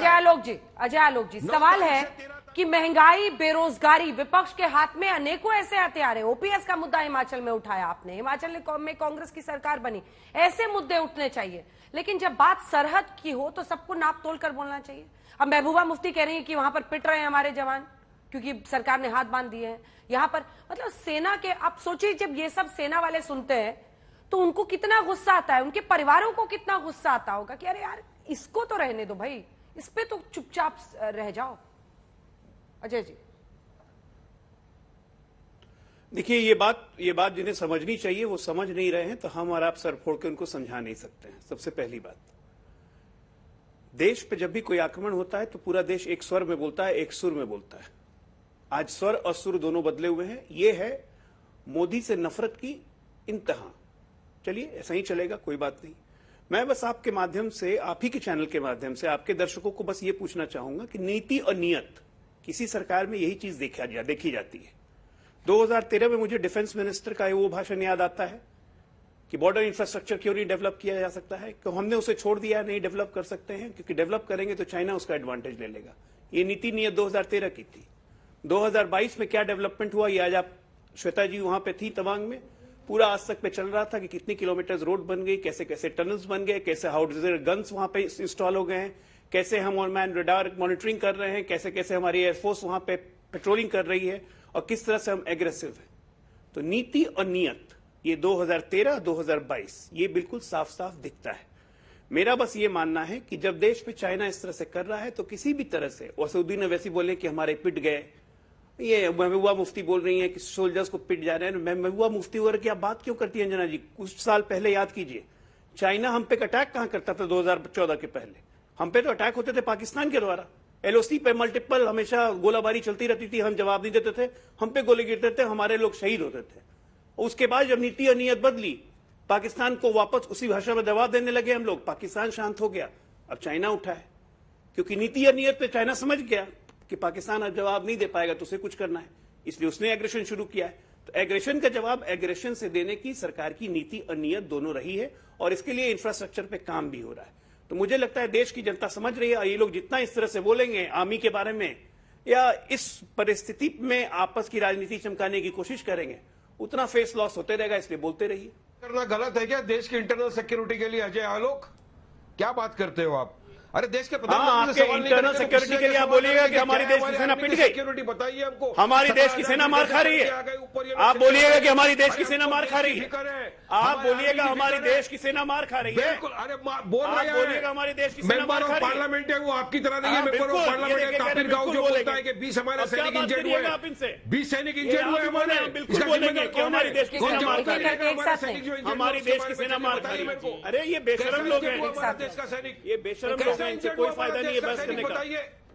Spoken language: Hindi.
अजय आलोक जी, सवाल है कि महंगाई, बेरोजगारी, विपक्ष के हाथ में अनेकों ऐसे हथियार हैं। ओपीएस का मुद्दा हिमाचल में उठाया आपने, हिमाचल में कांग्रेस की सरकार बनी, ऐसे मुद्दे उठने चाहिए। लेकिन जब बात सरहद की हो तो सबको नाप तोल कर बोलना चाहिए। अब महबूबा मुफ्ती कह रही है कि वहां पर पिट रहे हैं हमारे जवान क्योंकि सरकार ने हाथ बांध दिए हैं। यहां पर मतलब सेना के, आप सोचिए जब ये सब सेना वाले सुनते हैं तो उनको कितना गुस्सा आता है, उनके परिवारों को कितना गुस्सा आता होगा कि अरे यार इसको तो रहने दो भाई, इस पे तो चुपचाप रह जाओ। अजय जी देखिए, ये बात जिन्हें समझनी चाहिए वो समझ नहीं रहे हैं, तो हम और आप सर फोड़ के उनको समझा नहीं सकते हैं। सबसे पहली बात, देश पे जब भी कोई आक्रमण होता है तो पूरा देश एक स्वर में बोलता है, एक सुर में बोलता है। आज स्वर और सुर दोनों बदले हुए हैं। ये है मोदी से नफरत की इंतहा। चलिए, ऐसा ही चलेगा, कोई बात नहीं। मैं बस आपके माध्यम से, आप ही के चैनल के माध्यम से आपके दर्शकों को बस ये पूछना चाहूंगा कि नीति और नियत, किसी सरकार में यही चीज देखी जाती है। 2013 में मुझे डिफेंस मिनिस्टर का वो भाषण याद आता है कि बॉर्डर इंफ्रास्ट्रक्चर क्यों नहीं डेवलप किया जा सकता है, क्यों हमने उसे छोड़ दिया, नहीं डेवलप कर सकते हैं, क्योंकि डेवलप करेंगे तो चाइना उसका एडवांटेज ले लेगा। ये नीति नियत 2013 की थी। 2022 में क्या डेवलपमेंट हुआ, ये आज आप, श्वेता जी वहां पे थी तवांग में, पूरा आज तक पे चल रहा था कि कितनी किलोमीटर रोड बन गई, कैसे कैसे टनल्स बन गए, कैसे हाउडर गन्स वहां पे इंस्टॉल हो गए हैं, कैसे हम ऑनमैन रडार मॉनिटरिंग कर रहे हैं, कैसे कैसे हमारी एयरफोर्स वहां पे पेट्रोलिंग कर रही है और किस तरह से हम एग्रेसिव हैं। तो नीति और नियत, ये 2013-2022 ये बिल्कुल साफ साफ दिखता है। मेरा बस ये मानना है कि जब देश पे चाइना इस तरह से कर रहा है तो किसी भी तरह से, असउद्दीन अवैसी बोले कि हमारे पिट गए, ये महबूबा मुफ्ती बोल रही हैं कि सोल्जर्स को पिट जा रहे हैं। महबूबा मुफ्ती वगैरह की आप बात क्यों करती हैं अंजना जी? कुछ साल पहले याद कीजिए, चाइना हम पे अटैक कहां करता था? 2014 के पहले हम पे तो अटैक होते थे पाकिस्तान के द्वारा। एलओसी पे मल्टीपल हमेशा गोलाबारी चलती रहती थी, हम जवाब नहीं देते थे, हम पे गोले गिरते थे, हमारे लोग शहीद होते थे। उसके बाद जब नीति और नियत बदली, पाकिस्तान को वापस उसी भाषा में जवाब देने लगे हम लोग, पाकिस्तान शांत हो गया। अब चाइना उठा है, क्योंकि नीति और नियत पे चाइना समझ गया कि पाकिस्तान अब जवाब नहीं दे पाएगा तो उसे कुछ करना है, इसलिए उसने एग्रेशन शुरू किया है। तो एग्रेशन का जवाब एग्रेशन से देने की सरकार की नीति और नियत दोनों रही है, और इसके लिए इंफ्रास्ट्रक्चर पे काम भी हो रहा है। तो मुझे लगता है देश की जनता समझ रही है, और ये लोग जितना इस तरह से बोलेंगे आर्मी के बारे में या इस परिस्थिति में आपस की राजनीति चमकाने की कोशिश करेंगे, उतना फेस लॉस होते रहेगा, इसलिए बोलते रहिए। करना गलत है क्या देश की इंटरनल सिक्योरिटी के लिए? अजय आलोक, क्या बात करते हो आप? अरे देश के प्रधानमंत्री से इंटरनल सिक्योरिटी के लिए आप बोलिएगा कि हमारी देश की सेना पिट गई, सिक्योरिटी बताइए हमको। हमारी देश की सेना मार खा रही है, आप बोलिएगा कि हमारी देश की सेना मार खा रही है, आप बोलिएगा हमारी देश की सेना मार खा रही है। बिल्कुल, अरे बोल रहे हैं, बोलिएगा हमारी देश की सेना मार खा रही है। पार्लियामेंट है वो, आपकी तरह नहीं है। मेंबर ऑफ पार्लियामेंट है काफिर गांव जो बोलता है कि 20 हमारे सैनिक इंजर्ड हुए, 20 सैनिक इंजर्ड हुए हमारे। बिल्कुल बोलेंगे कि हमारी देश की सेना मार खा रही है, हमारी देश की सेना मार खा रही है। अरे ये बेशरम लोग हैं, देश का सैनिक, ये बेशरम लोग हैं, इनसे कोई फायदा नहीं है बहस करने का।